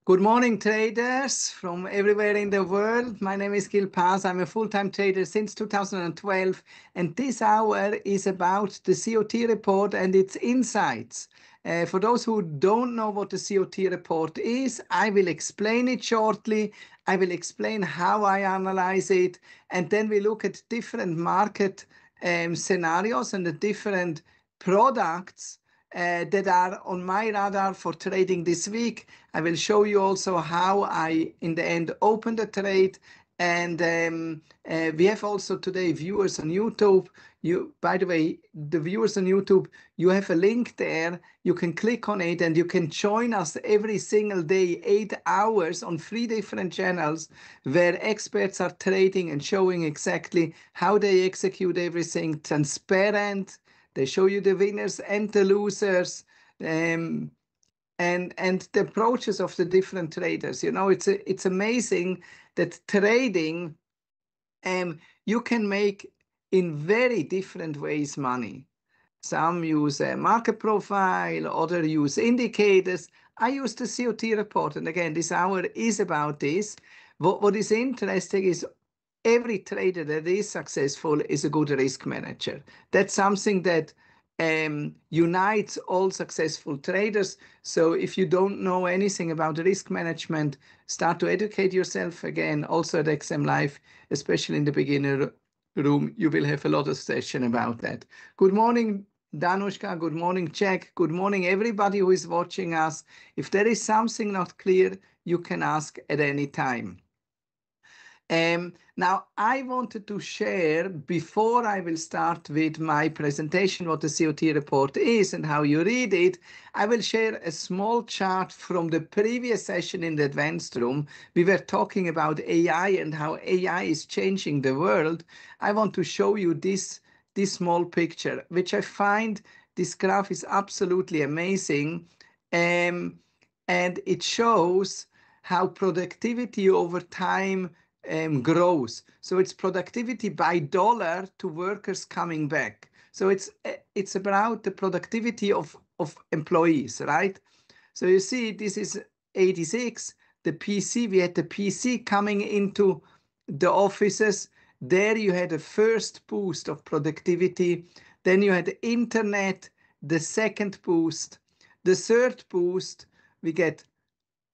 Good morning, traders from everywhere in the world. My name is Gil Paz. I'm a full-time trader since 2012, and this hour is about the COT report and its insights. For those who don't know what the COT report is, I will explain it shortly. I will explain how I analyze it, and then we look at different market scenarios and the different products that are on my radar for trading this week. I will show you also how I, in the end, open the trade. And we have also today viewers on YouTube. By the way, the viewers on YouTube, you have a link there. You can click on it and you can join us every single day, 8 hours on 3 different channels where experts are trading and showing exactly how they execute everything transparent. They show you the winners and the losers, and the approaches of the different traders. You know, it's amazing that trading, you can make in very different ways money. Some use a market profile, others use indicators. I use the COT report, and again, this hour is about this. What is interesting is every trader that is successful is a good risk manager. That's something that unites all successful traders. So if you don't know anything about risk management, start to educate yourself. Again, also at XM Live, especially in the beginner room, you will have a lot of session about that. Good morning, Danushka. Good morning, Jack. Good morning, everybody who is watching us. If there is something not clear, you can ask at any time. Now, I wanted to share, before I will start with my presentation, what the COT report is and how you read it. I will share a small chart from the previous session in the advanced room. We were talking about AI and how AI is changing the world. I want to show you this small picture, which I find this graph is absolutely amazing. And it shows how productivity over time grows. So it's productivity by dollar to workers coming back. So it's about the productivity of employees, right? So you see, this is 86, the PC, we had the PC coming into the offices. There you had a first boost of productivity. Then you had the internet, the second boost. The third boost, we get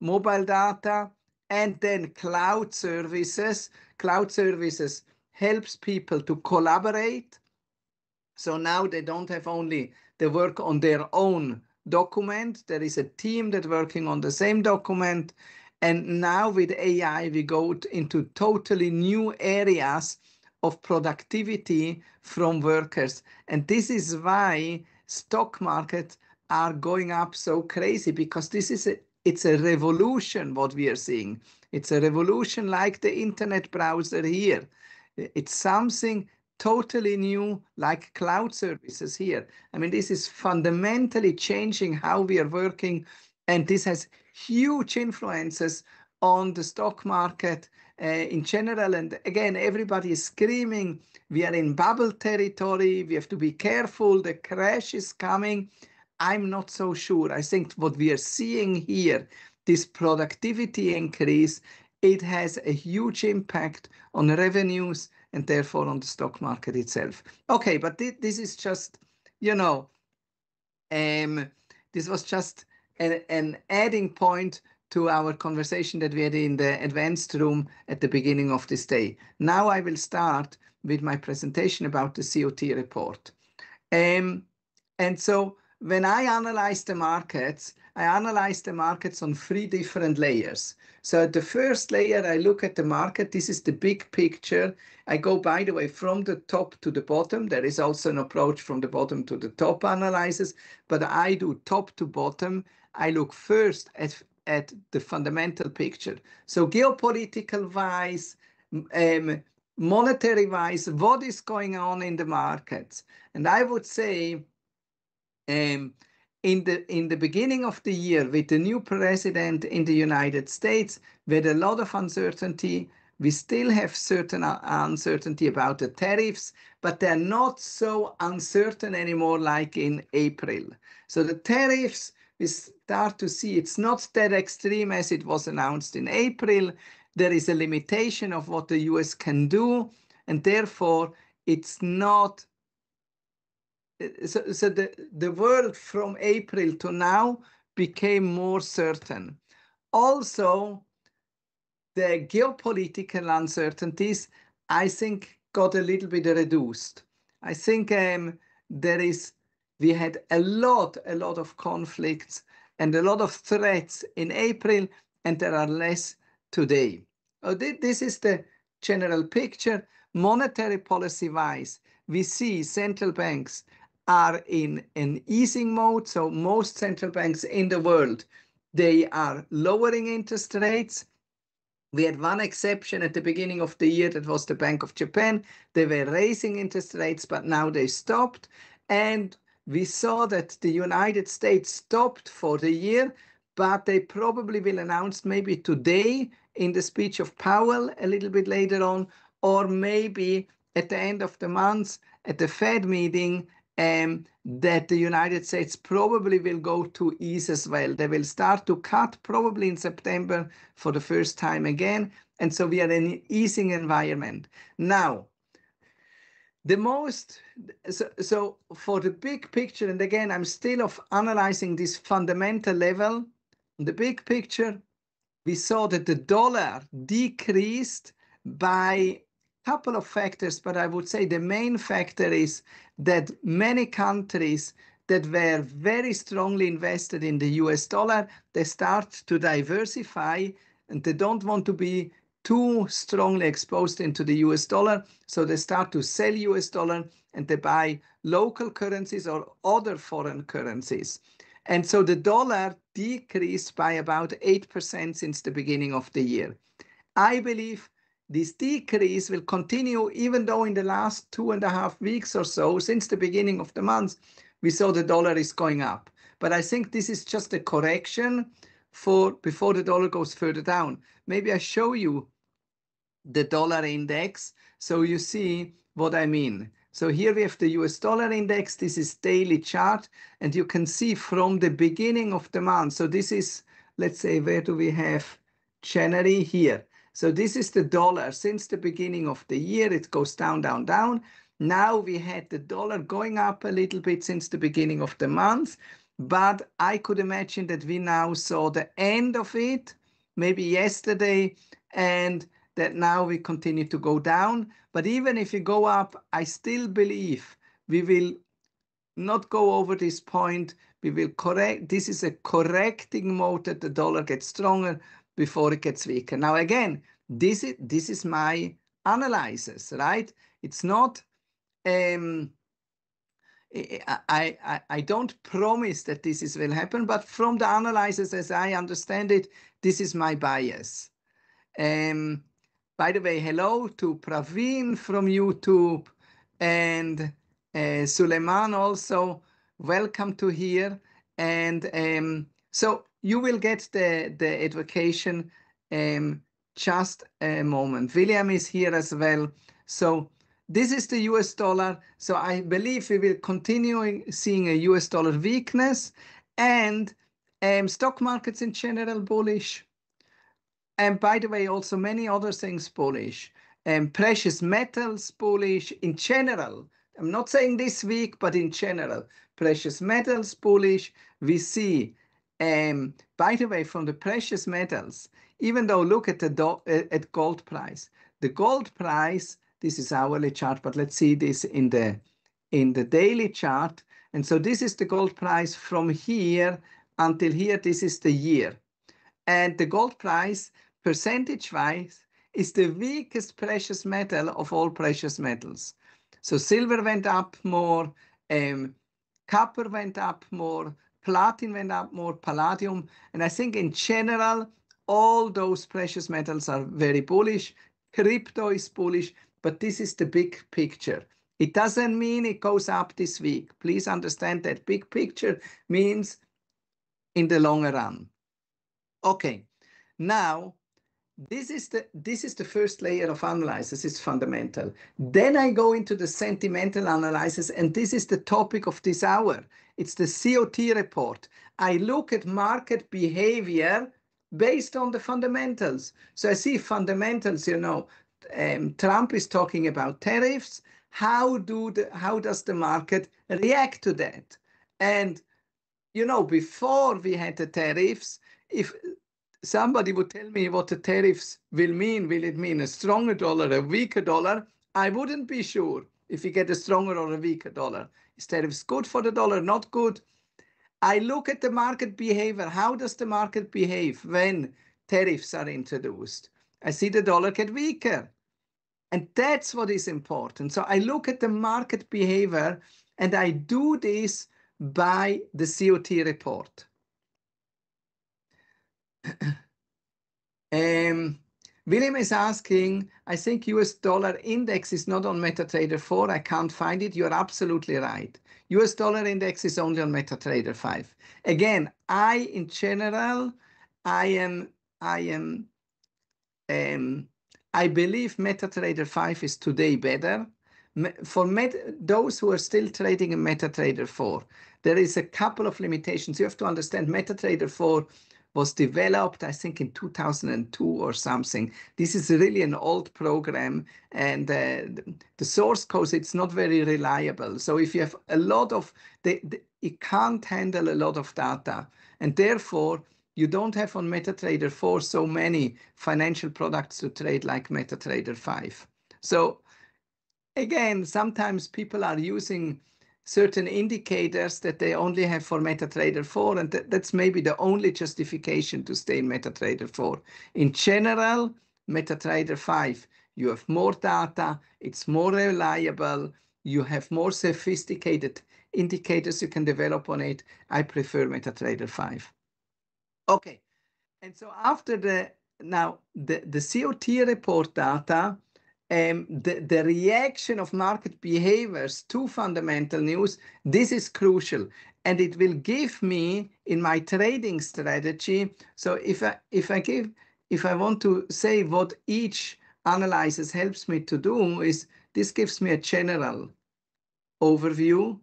mobile data, and then cloud services. Cloud services helps people to collaborate. So now they don't have only the work on their own document. There is a team that's working on the same document. And now with AI, we go into totally new areas of productivity from workers. And this is why stock markets are going up so crazy, because this is it's a revolution what we are seeing. It's a revolution like the internet browser here. It's something totally new, like cloud services here. I mean, this is fundamentally changing how we are working, and this has huge influences on the stock market in general. And again, everybody is screaming, we are in bubble territory, we have to be careful, the crash is coming. I'm not so sure. I think what we are seeing here, this productivity increase, it has a huge impact on revenues and therefore on the stock market itself. Okay, but this is just, you know, this was just an adding point to our conversation that we had in the advanced room at the beginning of this day. Now I will start with my presentation about the COT report. And so when I analyze the markets, I analyze the markets on 3 different layers. So the first layer, I look at the market. This is the big picture. I go, by the way, from the top to the bottom. There is also an approach from the bottom to the top analysis, but I do top to bottom. I look first at the fundamental picture. So geopolitical wise, monetary-wise, what is going on in the markets? And I would say, in the beginning of the year, with the new president in the United States, with a lot of uncertainty, we still have certain uncertainty about the tariffs, but they're not so uncertain anymore like in April. So the tariffs we start to see it's not that extreme as it was announced in April. There is a limitation of what the US can do, and therefore it's not. So the world from April to now became more certain. Also, the geopolitical uncertainties, I think, got a little bit reduced. I think we had a lot of conflicts and a lot of threats in April, and there are less today. This is the general picture. Monetary policy-wise, we see central banks are in an easing mode. So most central banks in the world, they are lowering interest rates. We had one exception at the beginning of the year, that was the Bank of Japan. They were raising interest rates, but now they stopped. And we saw that the United States stopped for the year, but they probably will announce maybe today in the speech of Powell a little bit later on, or maybe at the end of the month at the Fed meeting, that the United States probably will go to ease as well. They will start to cut probably in September for the first time again. And so we are in an easing environment. Now, so for the big picture, and again, I'm still analyzing this fundamental level. In the big picture, we saw that the dollar decreased by couple of factors, but I would say the main factor is that many countries that were very strongly invested in the US dollar, they start to diversify, and they don't want to be too strongly exposed into the US dollar. So they start to sell US dollar and they buy local currencies or other foreign currencies. And so the dollar decreased by about 8% since the beginning of the year. I believe this decrease will continue, even though in the last 2.5 weeks or so, since the beginning of the month, we saw the dollar is going up. But I think this is just a correction before the dollar goes further down. Maybe I show you the dollar index so you see what I mean. So here we have the US dollar index. This is daily chart, and you can see from the beginning of the month. So this is, let's say, where do we have January? Here. So this is the dollar since the beginning of the year. It goes down, down, down. Now we had the dollar going up a little bit since the beginning of the month, but I could imagine that we now saw the end of it, maybe yesterday, and that now we continue to go down. But even if we go up, I still believe we will not go over this point. We will correct. This is a correcting mode that the dollar gets stronger before it gets weaker. Now, again, this is my analysis, right? It's not, I don't promise that this will happen, but from the analysis as I understand it, this is my bias. By the way, hello to Praveen from YouTube, and Suleiman also, welcome to here. And so you will get the education just a moment. William is here as well. So this is the US dollar. So I believe we will continue seeing a US dollar weakness, and stock markets in general bullish. And by the way, also many other things bullish. Precious metals bullish in general. I'm not saying this week, but in general, precious metals bullish. We see, by the way, from the precious metals, even though look at at gold price. The gold price, this is hourly chart, but let's see this in the daily chart. And so this is the gold price from here until here. This is the year. And the gold price, percentage-wise, is the weakest precious metal of all precious metals. So silver went up more, copper went up more, platinum went up more, palladium. And I think in general, all those precious metals are very bullish. Crypto is bullish, but this is the big picture. It doesn't mean it goes up this week. Please understand that big picture means in the longer run. Okay, now this is the first layer of analysis. It's fundamental. Then I go into the sentimental analysis, and this is the topic of this hour. It's the COT report. I look at market behavior based on the fundamentals. So I see fundamentals, Trump is talking about tariffs. How does the market react to that? And, before we had the tariffs, if somebody would tell me what the tariffs will it mean a stronger dollar, a weaker dollar? I wouldn't be sure if you get a stronger or a weaker dollar. Is tariffs good for the dollar, not good? I look at the market behavior. How does the market behave when tariffs are introduced? I see the dollar get weaker. And that's what is important. So I look at the market behavior, and I do this by the COT report. William is asking, I think US dollar index is not on MetaTrader 4. I can't find it. You're absolutely right. US dollar index is only on MetaTrader 5. Again, in general, I believe MetaTrader 5 is today better. For those who are still trading in MetaTrader 4, there is a couple of limitations. You have to understand MetaTrader 4 was developed, I think, in 2002 or something. This is really an old program, and the source code, it's not very reliable. So if you have a lot of, it can't handle a lot of data, and therefore you don't have on MetaTrader 4 so many financial products to trade like MetaTrader 5. So again, sometimes people are using certain indicators that they only have for MetaTrader 4, and that's maybe the only justification to stay in MetaTrader 4. In general, MetaTrader 5, you have more data, it's more reliable, you have more sophisticated indicators you can develop on it. I prefer MetaTrader 5. Okay, and so after the COT report data, the reaction of market behaviors to fundamental news, this is crucial, and it will give me in my trading strategy. So if I want to say what each analysis helps me to do, is this gives me a general overview.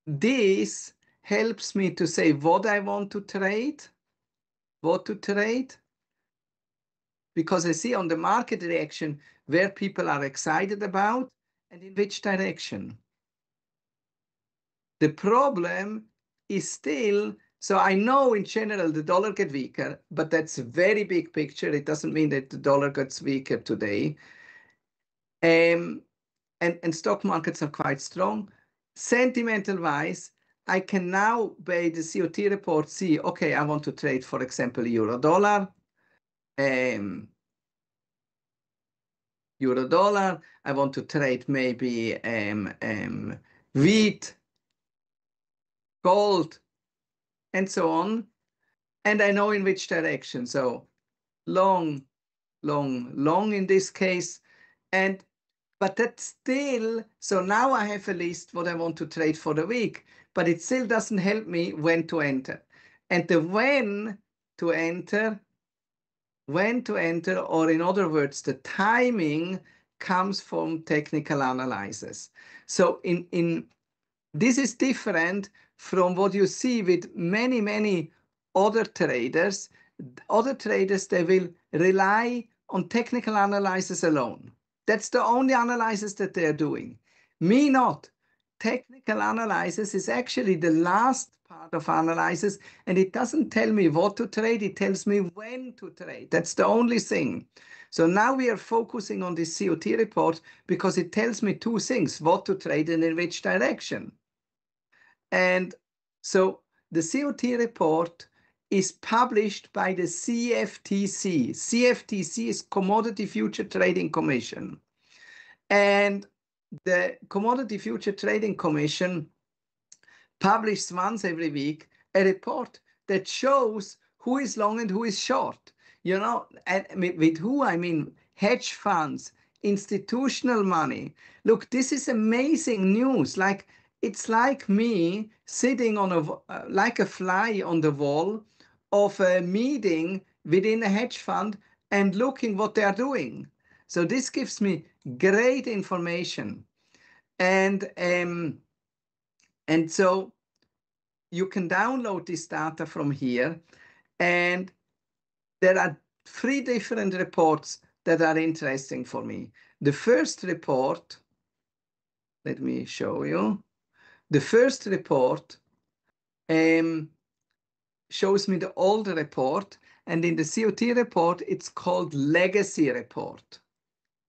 This helps me to say what I want to trade, because I see on the market reaction where people are excited about and in which direction. The problem is still, so I know in general the dollar gets weaker, but that's a very big picture. It doesn't mean that the dollar gets weaker today. And stock markets are quite strong. Sentimental wise, I can now by the COT report see, okay, I want to trade, for example, euro dollar. Euro dollar. I want to trade maybe wheat, gold, and so on. And I know in which direction. So long, long, long in this case. But that's still, so now I have a list what I want to trade for the week, but it still doesn't help me when to enter. And the when to enter, or in other words, the timing comes from technical analysis. So this is different from what you see with many, many other traders. Other traders, they will rely on technical analysis alone. That's the only analysis that they're doing. Me not. Technical analysis is actually the last part of analysis, and it doesn't tell me what to trade, it tells me when to trade. That's the only thing. So now we are focusing on this COT report because it tells me two things, what to trade and in which direction. And so the COT report is published by the CFTC. CFTC is Commodity Future Trading Commission. And the Commodity Future Trading Commission publishes once every week a report that shows who is long and who is short. And with who I mean hedge funds, institutional money. Look, this is amazing news. It's like me sitting on like a fly on the wall of a meeting within a hedge fund and looking what they are doing. So this gives me great information. And so you can download this data from here. And there are 3 different reports that are interesting for me. The first report, let me show you. The first report shows me the old report. And in the COT report, it's called legacy report.